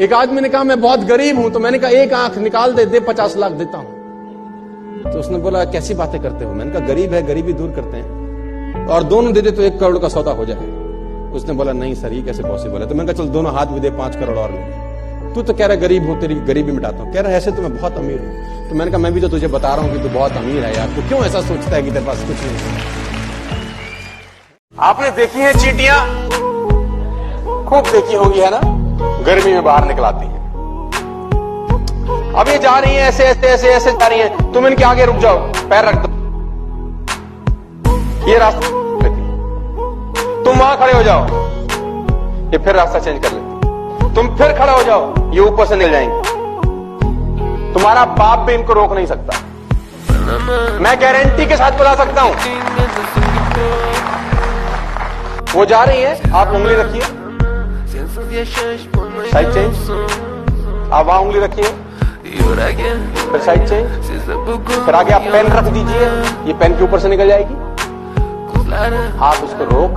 एक आदमी ने कहा मैं बहुत गरीब हूं, तो मैंने कहा एक आंख निकाल दे 50 लाख देता हूं। तो उसने बोला कैसी बातें करते हो? मैंने कहा गरीब है, गरीबी दूर करते हैं, और दोनों दे दे तो 1 करोड़ का सौदा हो जाए। उसने बोला नहीं सर, ये कैसे पॉसिबल है? तो मैंने कहा चल दोनों हाथ भी दे, 5 करोड़ और ले। तू तो कह रहा है गरीब हूं, तेरी गरीबी मिटाता हूं। कह रहा है ऐसे तो मैं बहुत अमीर हूं। तो मैंने कहा मैं भी तो तुझे बता रहा हूं कि तू बहुत अमीर है यार, तू क्यों ऐसा सोचता है कि तेरे पास कुछ नहीं है? आपने देखी है चींटियां, खूब देखी होगी है ना, गर्मी में बाहर निकलाती है। अब ये जा रही है ऐसे ऐसे ऐसे ऐसे जा रही है, तुम इनके आगे रुक जाओ, पैर रख दो, ये रास्ता लेती, तुम वहां खड़े हो जाओ, ये फिर रास्ता चेंज कर लेती, तुम फिर खड़े हो जाओ, ये ऊपर से निकल जाएंगे। तुम्हारा बाप भी इनको रोक नहीं सकता, मैं गारंटी के साथ बता सकता हूं। वो जा रही है, आप उंगली रखिए, साइड चेंज, आप वहां उंगली रखिए, फिर साइड चेंज, फिर आगे आप पेन रख दीजिए, ये पेन के ऊपर से निकल जाएगी। आप इसको रोक,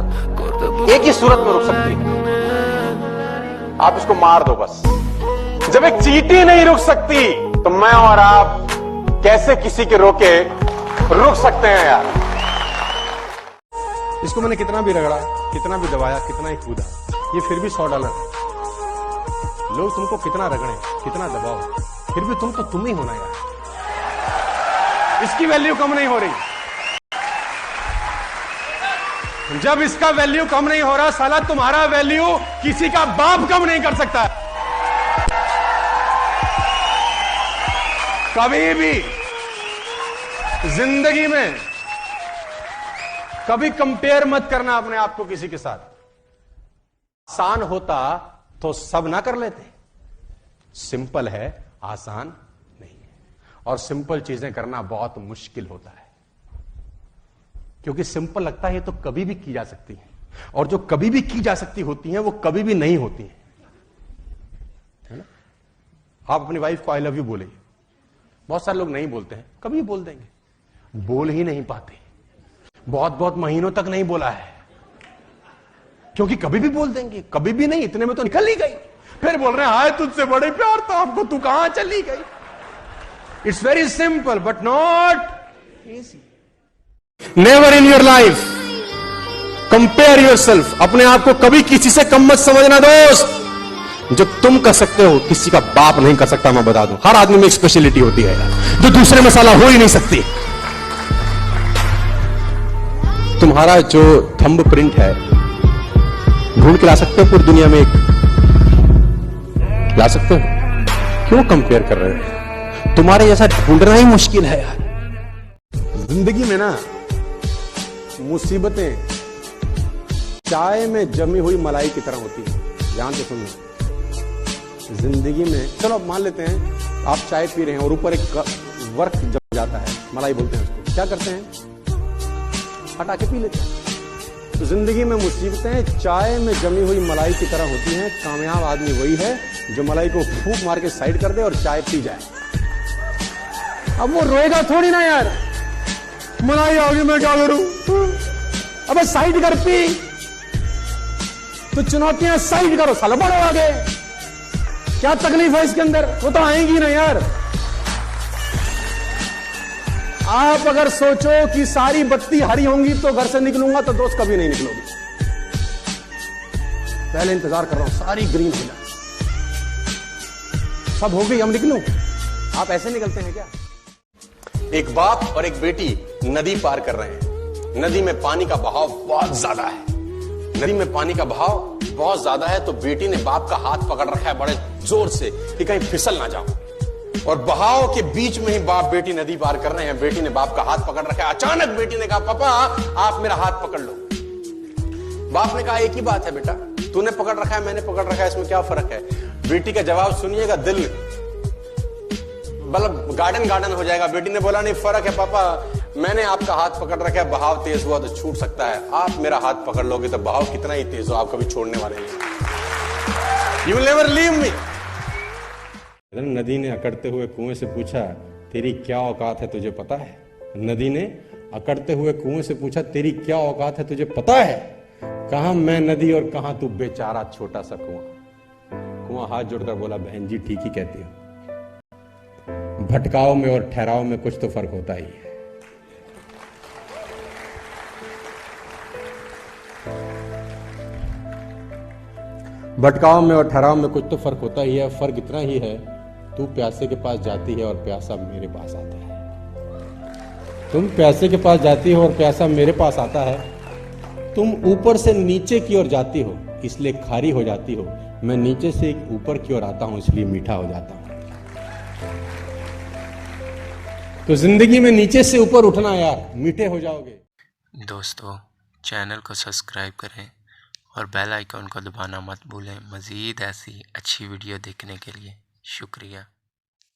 एक ही सूरत में रुक सकती है, आप इसको मार दो बस। जब एक चींटी नहीं रुक सकती तो मैं और आप कैसे किसी के रोके रुक सकते हैं यार? इसको मैंने कितना भी रगड़ा, कितना भी दबाया, कितना ही कूदा, ये फिर भी $100 है। लोग तुमको कितना रगड़े, कितना दबाओ, फिर भी तुम तो तुम ही होना यार, इसकी वैल्यू कम नहीं हो रही। जब इसका वैल्यू कम नहीं हो रहा, साला तुम्हारा वैल्यू किसी का बाप कम नहीं कर सकता। कभी भी जिंदगी में कभी कंपेयर मत करना अपने आप को किसी के साथ। आसान होता तो सब ना कर लेते, सिंपल है, आसान नहीं है, और सिंपल चीजें करना बहुत मुश्किल होता है, क्योंकि सिंपल लगता है ये तो कभी भी की जा सकती है, और जो कभी भी की जा सकती होती हैं वो कभी भी नहीं होती हैं, है ना? आप अपनी वाइफ को आई लव यू बोलिए, बहुत सारे लोग नहीं बोलते हैं, कभी बोल देंगे, बोल ही नहीं पाते, बहुत बहुत महीनों तक नहीं बोला है, क्योंकि कभी भी बोल देंगे, कभी भी नहीं, इतने में तो निकल ही गई, फिर बोल रहे हैं हाय तुझसे बड़े प्यार था आपको, तू कहां चली गई। It's very simple but not easy. Never in your life compare yourself, अपने आप को कभी किसी से कम मत समझना दोस्त। जो तुम कर सकते हो किसी का बाप नहीं कर सकता, मैं बता दूं। हर आदमी में एक स्पेशलिटी होती है यार, जो दूसरे में साला हो ही नहीं सकती। तुम्हारा जो थंब प्रिंट है ढूंढ के ला सकते हो पूरी दुनिया में, एक ला सकते हो? क्यों कंपेयर कर रहे हो? तुम्हारे जैसा ढूंढना ही मुश्किल है यार। जिंदगी में ना मुसीबतें चाय में जमी हुई मलाई की तरह होती है। ध्यान से सुनो, जिंदगी में चलो मान लेते हैं आप चाय पी रहे हैं और ऊपर एक वर्क जम जाता है, मलाई बोलते हैं उसको, क्या करते हैं? हटा के पी लेते हैं। तो जिंदगी में मुसीबतें चाय में जमी हुई मलाई की तरह होती हैं। कामयाब आदमी वही है जो मलाई को फूंक मार के साइड कर दे और चाय पी जाए। अब वो रोएगा थोड़ी ना यार, मलाई आ गई मैं क्या करूं, अबे साइड कर, पी। तो चुनौतियां साइड करो, साला बढ़ो आगे, क्या तकलीफ है इसके अंदर? वो तो आएंगी ना यार। आप अगर सोचो कि सारी बत्ती हरी होंगी तो घर से निकलूंगा, तो दोस्त कभी नहीं निकलोगे। पहले इंतजार कर रहा हूं सारी ग्रीन हो जाए, सब हो गई, हम निकलूं। आप ऐसे निकलते हैं क्या? एक बाप और एक बेटी नदी पार कर रहे हैं। नदी में पानी का बहाव बहुत ज्यादा है, नदी में पानी का बहाव बहुत ज्यादा है, तो बेटी ने बाप का हाथ पकड़ रखा है बड़े जोर से कि कहीं फिसल ना जाओ, और बहाव के बीच में ही बाप बेटी नदी पार कर रहे हैं। बेटी ने बाप का हाथ पकड़ रखा है। अचानक बेटी ने कहा पापा आप मेरा हाथ पकड़ लो। बाप ने कहा एक ही बात है बेटा, तूने पकड़ रखा है मैंने पकड़ रखा है, इसमें क्या फर्क है? बेटी का जवाब सुनिएगा, दिल मतलब गार्डन गार्डन हो जाएगा। बेटी ने बोला नहीं फर्क है पापा, मैंने आपका हाथ पकड़ रखा है, बहाव तेज हुआ तो छूट सकता है, आप मेरा हाथ पकड़ लोगे तो बहाव कितना ही तेज हो आप कभी छोड़ने वाले नहीं। You will never leave me. नदी ने अकड़ते हुए कुएं से पूछा तेरी क्या औकात है तुझे पता है? नदी ने अकड़ते हुए कुएं से पूछा तेरी क्या औकात है तुझे पता है? कहां मैं नदी और कहां तू बेचारा छोटा सा कुआं। वहां हाथ जोड़कर बोला, बहन जी ठीक ही कहती हो, भटकाव में और ठहराव में कुछ तो फर्क होता ही है। भटकाव में और ठहराव में कुछ तो फर्क होता ही है। फर्क इतना ही है, तू प्यासे के पास जाती है और प्यासा मेरे पास आता है। तुम प्यासे के पास जाती हो और प्यासा मेरे पास आता है। तुम ऊपर से नीचे की ओर जाती हो इसलिए खारी हो जाती हो, मैं नीचे से ऊपर की ओर आता हूं इसलिए मीठा हो जाता हूं। तो जिंदगी में नीचे से ऊपर उठना यार, मीठे हो जाओगे। दोस्तों, चैनल को सब्सक्राइब करें और बेल आइकन को दबाना मत भूलें मज़ीद ऐसी अच्छी वीडियो देखने के लिए। शुक्रिया।